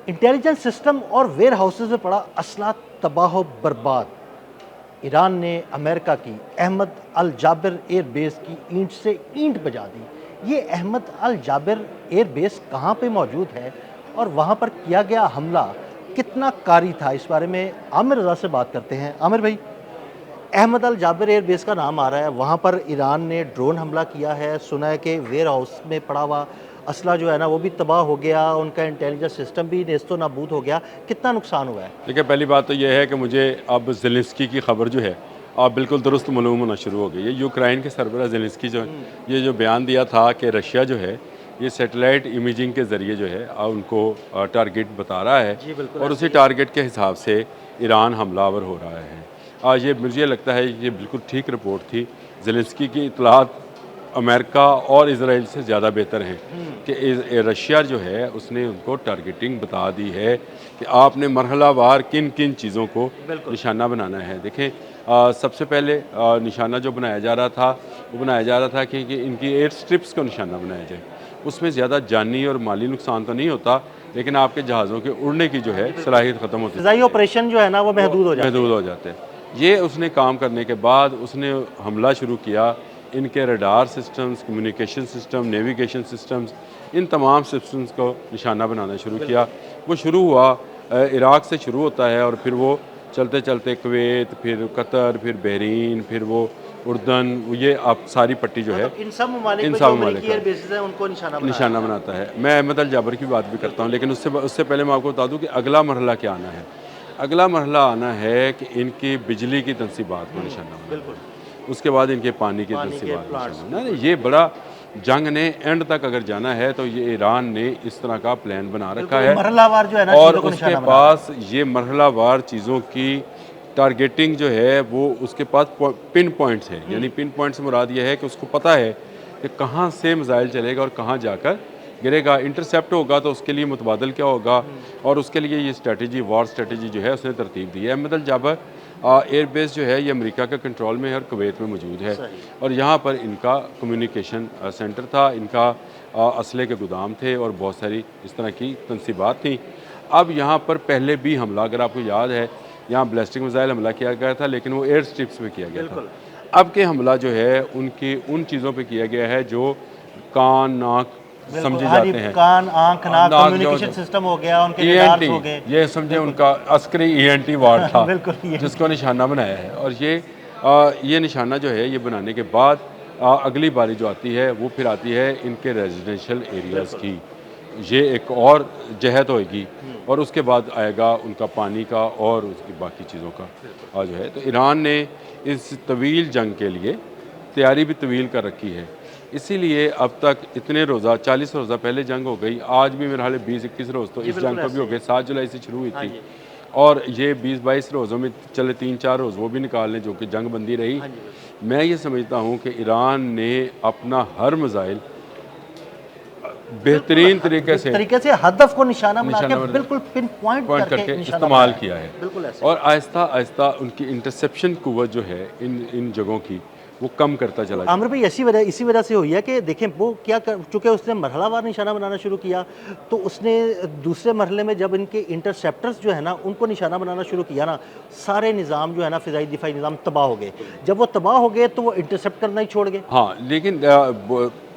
Intelligence system और where houses में पड़ा असला तबाह बर्बाद। ईरान ने अमेरिका की अहमद अल जाबिर एयर बेस की ईंट से ईंट बजा दी। ये अहमद अल जाबिर एयर बेस कहाँ पे मौजूद है और वहाँ पर किया गया हमला कितना कारी था, इस बारे में आमिर रज़ा से बात करते हैं। आमिर भाई, अहमद अल जाबिर एयर बेस का नाम आ रहा है, वहाँ पर ईरान ने ड्रोन हमला किया है। सुना है कि वेयर हाउस में पड़ा हुआ असला जो है ना वो भी तबाह हो गया, उनका इंटेलिजेंस सिस्टम भी नेस्तो नाबूद हो गया। कितना नुकसान हुआ है? देखिए, पहली बात तो यह है कि मुझे अब ज़ेलेंस्की की खबर जो है बिल्कुल दुरुस्त मालूम होना शुरू हो गई है। यूक्रेन के सरबराह ज़ेलेंस्की जो ये जो बयान दिया था कि रशिया जो है ये सैटेलाइट इमेजिंग के ज़रिए जो है उनको टारगेट बता रहा है जी बिल्कुल और ऐसे उसी ही है। टारगेट के हिसाब से ईरान हमलावर हो रहा है। आज ये मुझे लगता है ये बिल्कुल ठीक रिपोर्ट थी। ज़ेलेंस्की की इतलात अमेरिका और इजराइल से ज़्यादा बेहतर हैं कि रशिया जो है उसने उनको टारगेटिंग बता दी है कि आपने मरहलावार किन किन चीज़ों को बिल्कुल निशाना बनाना है। देखें, सबसे पहले निशाना जो बनाया जा रहा था वो बनाया जा रहा था कि इनकी एयर स्ट्रिप्स को निशाना बनाया जाए। उसमें ज़्यादा जानी और माली नुकसान तो नहीं होता, लेकिन आपके जहाज़ों के उड़ने की जो है सलाहियत ख़त्म होती फ़िज़ाई ऑपरेशन जो है ना वो महदूद हो जाते महदूद हैं। हो जाते हैं। ये उसने काम करने के बाद उसने हमला शुरू किया। इनके radar systems, communication system, navigation systems, इन तमाम सिस्टम्स को निशाना बनाना शुरू किया। वो शुरू हुआ इराक़ से शुरू होता है और फिर वो चलते चलते कुवैत, फिर कतर, फिर बहरीन, फिर वो उर्दन, ये आप सारी पट्टी जो है मतलब इन सब ममालिक इन में सब जो ममालिक अमेरिकी का एयर बेसेस हैं उनको निशाना बनाया निशाना गया। बनाता है। मैं अहमद अल जाबर की बात भी करता हूँ, लेकिन उससे पहले मैं आपको बता दूँ कि अगला मरहला क्या आना है। अगला मरहला आना है कि इनकी बिजली की तनसीबात को निशाना बनाना बिल्कुल, है। उसके बाद इनके पानी की पानी के तनसीबात को प्लांट्स निशाना बनाना है। बिल्कुल, ये बड़ा जंग ने एंड तक अगर जाना है तो ये ईरान ने इस तरह का प्लान बना रखा बिल्कुल है मरहलावार जो है ना और चीज़ों को उसके निशाना बना रहा है। पास ये मरहलावार चीज़ों की टारगेटिंग जो है वो उसके पास पिन पॉइंट्स हैं। यानी पिन पॉइंट से मुराद ये है कि उसको पता है कि कहाँ से मिसाइल चलेगा और कहाँ जाकर गिरेगा। इंटरसेप्ट होगा तो उसके लिए मुतबादल क्या होगा और उसके लिए ये स्ट्रेटजी, वॉर स्ट्रेटजी जो है उसने तरतीब दी है। अहमद अल जाबर एयर बेस जो है ये अमेरिका के कंट्रोल में है और कुवैत में मौजूद है सही। और यहाँ पर इनका कम्युनिकेशन सेंटर था, इनका असले के गोदाम थे और बहुत सारी इस तरह की तनसीबात थी। अब यहाँ पर पहले भी हमला, अगर आपको याद है, यहाँ बैलिस्टिक मिसाइल हमला किया गया था, लेकिन वो एयर स्ट्रिप्स पे किया गया था। बिल्कुल, अब के हमला जो है उनकी उन चीज़ों पे किया गया है जो कान, नाक बिल्कुल। समझे हाँ जी, जाते हैं। कान, आँख, नाक, नाक जो कम्युनिकेशन सिस्टम हो गया, उनके ईएनटी, रडार्स हो गए। ये समझे उनका अस्करी ईएनटी वार्ड था बिल्कुल ये जिसको निशाना बनाया है। और ये निशाना जो है ये बनाने के बाद अगली बारी जो आती है वो फिर आती है इनके रेजिडेंशियल एरियाज़ की। ये एक और जहद होएगी और उसके बाद आएगा उनका पानी का और उसकी बाकी चीज़ों का जो है। तो ईरान ने इस तवील जंग के लिए तैयारी भी तवील कर रखी है। इसीलिए अब तक इतने रोज़ा, 40 रोज़ा पहले जंग हो गई, आज भी मेरे हाल 20-21 रोज़ तो जी इस बिल्कुल जंग को भी ऐसे हो ही गए। है। 7 जुलाई से शुरू हुई हाँ थी जी, और ये 20-22 रोज़ों में चले 3-4 रोज़ वो भी निकाल लें जो कि जंग बंदी रही। हाँ जी बिल्कुल। मैं ये समझता हूँ कि ईरान ने अपना हर मिसाइल बेहतरीन तरीके से हदफ को निशाना बना के निशाना बिल्कुल पिन पॉइंट पॉइंट करके करके निशाना इस्तेमाल बनाया किया है बिल्कुल ऐसे और आहिस्ता आहिस्ता उनकी इंटरसेप्शन कुव्वत जो है इन जगहों की वो कम करता चला आमिर भाई इसी वजह से हुई है कि देखें वो क्या कर चूँकि उसने मरहलावार निशाना बनाना शुरू किया, तो उसने दूसरे मरहले में जब इनके इंटरसेप्टर्स जो है ना उनको निशाना बनाना शुरू किया ना, सारे निज़ाम जो है ना फ़िज़ाई दिफाई निज़ाम तबाह हो गए। जब वो तबाह हो गए तो वो इंटरसेप्ट करना ही छोड़ गए। हाँ, लेकिन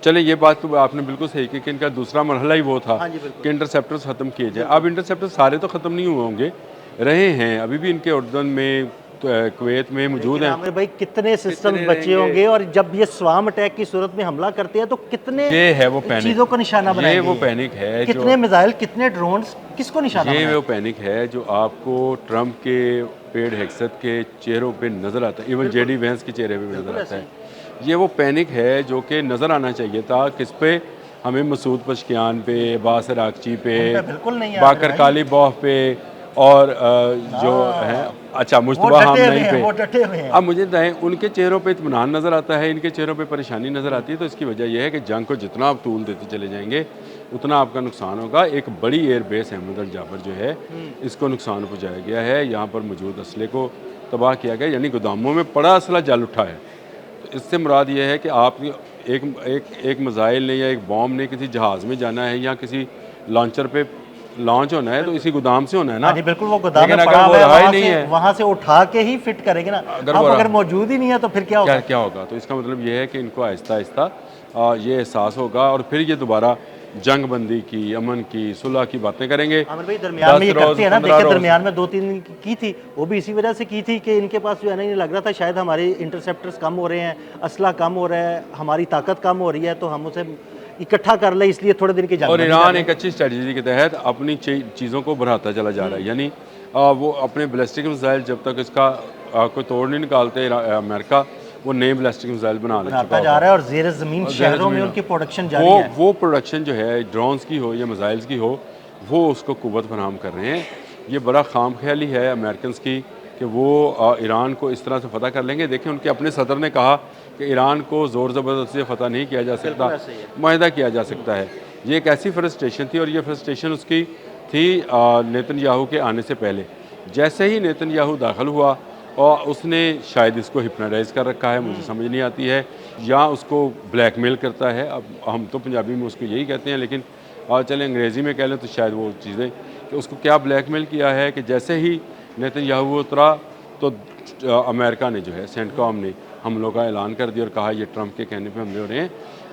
चले ये बात तो आपने बिल्कुल सही की कि इनका दूसरा मरहला ही वो था हाँ जी बिल्कुल। कि इंटरसेप्टर्स ख़त्म किए जाए। अब इंटरसेप्टर सारे तो ख़त्म नहीं हुए होंगे, रहे हैं अभी भी इनके उर्दन में, कुवैत में मौजूद लेकिन हैं। आमिर भाई कितने सिस्टम कितने बचे रहेंगे? होंगे और जब ये स्वाम अटैक की सूरत में हमला करते हैं तो कितने ये है वो पैनिक, चीज़ों को निशाना ये बनाएंगे वो पैनिक है जो कितने मिसाइल, कितने ड्रोन्स, किसको निशाना ये वो बनाएंगे? पैनिक है जो आपको ट्रंप के, पेड हेक्सत के चेहरों पे नज़र आता है, इवन जेडी वेंस के चेहरे पे भी बिल्कुल नज़र ऐसे आता ही। है। ये वो पैनिक है जो कि नज़र आना चाहिए था किस पे, हमें मसूद पशकियान पे, अब्बास अरागची पे, उन पे बिल्कुल नहीं है आमिर बाकर भाई। कालीबॉफ पे और जो हैं हाँ, अच्छा वो मुश्तबा डटे हुए हमनई हैं, पे। वो डटे हुए हैं। अब मुझे बताएं, उनके चेहरों पे इत्मीनान नज़र आता है, इनके चेहरों पे परेशानी नज़र आती है, तो इसकी वजह यह है कि जंग को जितना आप तूल देते चले जाएंगे उतना आपका नुकसान होगा। एक बड़ी एयर बेस अहमद अल जाबर जो है इसको नुकसान पहुँचाया गया है, यहाँ पर मौजूद असले को तबाह किया गया, यानी गोदामों में पड़ा असला जल उठा है। तो इससे मुराद ये है कि आप एक मिसाइल ने या एक बॉम्ब ने किसी जहाज़ में जाना है या किसी लॉन्चर पे लॉन्च होना है तो इसी गोदाम से होना है ना। हाँ जी बिल्कुल, वो गोदाम में लेकिन पड़ा अगर वो हुआ है, रहा ही वहाँ नहीं से है, वहाँ से उठा के ही फिट करेंगे ना। अगर अब वो अगर रहा- मौजूद ही नहीं है तो फिर क्या होगा? क्या होगा? तो इसका मतलब ये है कि इनको आहिस्ता आहिस्ता ये एहसास होगा और फिर ये दोबारा जंग बंदी की, अमन की, सुलह की बातें करेंगे। आमिर भाई दरमियान में ये 10 रोज़, करते हैं ना, 15 देखिए रोज़। दरमियान में 2-3 की थी, वो भी इसी वजह से की थी कि इनके पास जो है ना, ये लग रहा था शायद हमारे इंटरसेप्टर्स कम हो रहे हैं, असला कम हो रहा है, हमारी ताकत कम हो रही है, तो हम उसे इकट्ठा कर ले, इसलिए थोड़े दिन की जंग और बंदी ईरान कर लें। एक अच्छी स्ट्रेटजी के तहत अपनी चीज़ों को बढ़ाता चला जा रहा है। यानी वो अपने बैलिस्टिक मिसाइल जब तक इसका कोई तोड़ नहीं निकालते अमेरिका, वो नए बैलिस्टिक मिसाइल बना ले चुका बनाता जा होगा। रहा है और ज़ेर ज़मीन और शहरों में ज़मीन उनकी प्रोडक्शन जारी है। वो प्रोडक्शन जो है ड्रोन्स की हो या मिसाइल्स की हो, वो उसको कुव्वत फराहम कर रहे हैं। ये बड़ा खाम ख्याली है अमेरिकन की कि वो ईरान को इस तरह से फ़तह कर लेंगे। देखिए उनके अपने सदर ने कहा कि ईरान को ज़ोर ज़बरदस्ती से फ़तह नहीं किया जा सकता, ऐसे ही है। मुआहदा किया जा सकता है। ये एक ऐसी फ्रस्ट्रेशन थी और ये फ्रस्ट्रेशन उसकी थी नेतन्याहू के आने से पहले। जैसे ही नेतन्याहू दाखिल हुआ और उसने शायद इसको हिप्नोटाइज़ कर रखा है, मुझे समझ नहीं आती है, या उसको ब्लैकमेल करता है। अब हम तो पंजाबी में उसको यही कहते हैं, लेकिन चलें अंग्रेज़ी में कह लें तो शायद वो चीज़ें कि उसको क्या ब्लैकमेल किया है कि जैसे ही नेतन्याहू उतरा तो अमेरिका ने जो है सेंटकॉम ने हमलों का ऐलान कर दिया और कहा ये ट्रंप के कहने पे हमले हो रहे हैं।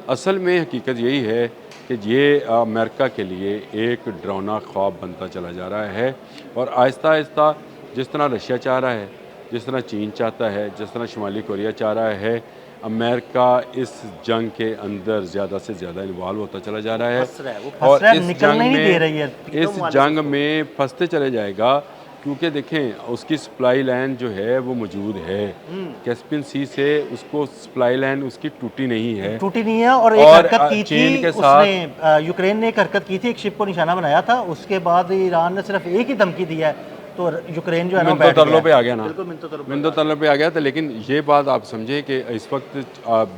असल में हकीकत यही है कि ये अमेरिका के लिए एक डरावना ख्वाब बनता चला जा रहा है और आहिस्ता आहिस्ता जिस तरह रशिया चाह रहा है, जिस तरह चीन चाहता है, जिस तरह शुमाली कोरिया चाह रहा है, अमेरिका इस जंग के अंदर ज़्यादा से ज़्यादा इन्वॉल्व होता चला जा रहा है फंस रहा है, वो फंस रहा है, निकलने ही नहीं दे रही है तीनों इस ममालिक जंग उसको। में फंसते चले जाएगा क्योंकि देखें उसकी सप्लाई लाइन जो है वो मौजूद है। कैस्पियन सी से उसको सप्लाई लाइन उसकी टूटी नहीं है। टूटी नहीं है और एक और, हरकत की चीन थी के साथ उसने, यूक्रेन ने एक हरकत की थी, एक शिप को निशाना बनाया था, उसके बाद ईरान ने सिर्फ एक ही धमकी दी है तो यूक्रेन जो है ना वो मिनतो बैठ तरलों पे गया। आ गया ना, बिल्कुल मिनतो तरलों पे। मिनतो तरलों पे आ गया था। लेकिन ये बात आप समझें कि इस वक्त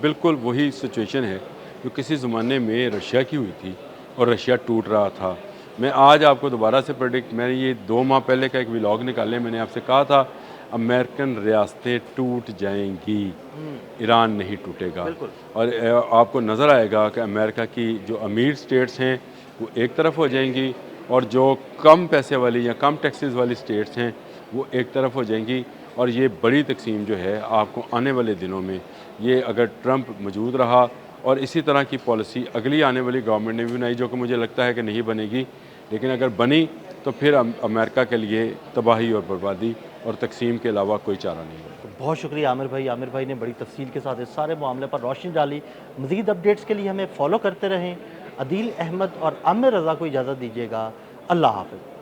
बिल्कुल वही सिचुएशन है जो किसी ज़माने में रशिया की हुई थी और रशिया टूट रहा था। मैं आज आपको दोबारा से प्रेडिक्ट, मैंने ये 2 माह पहले का एक व्लॉग निकाले, मैंने आपसे कहा था अमेरिकन रियासतें टूट जाएंगी, ईरान नहीं टूटेगा। और आपको नज़र आएगा कि अमेरिका की जो अमीर स्टेट्स हैं वो एक तरफ हो जाएंगी और जो कम पैसे वाली या कम टैक्सेस वाली स्टेट्स हैं वो एक तरफ हो जाएंगी। और ये बड़ी तकसीम जो है आपको आने वाले दिनों में, ये अगर ट्रंप मौजूद रहा और इसी तरह की पॉलिसी अगली आने वाली गवर्नमेंट ने भी बनाई, जो कि मुझे लगता है कि नहीं बनेगी, लेकिन अगर बनी तो फिर अमेरिका के लिए तबाही और बर्बादी और तकसीम के अलावा कोई चारा नहीं है। तो बहुत शुक्रिया आमिर भाई। आमिर भाई ने बड़ी तफसील के साथ इस सारे मामले पर रोशनी डाली। मज़ीद अपडेट्स के लिए हमें फॉलो करते रहें। अदील अहमद और आमिर रज़ा को इजाज़त दीजिएगा। अल्लाह हाफ़िज़।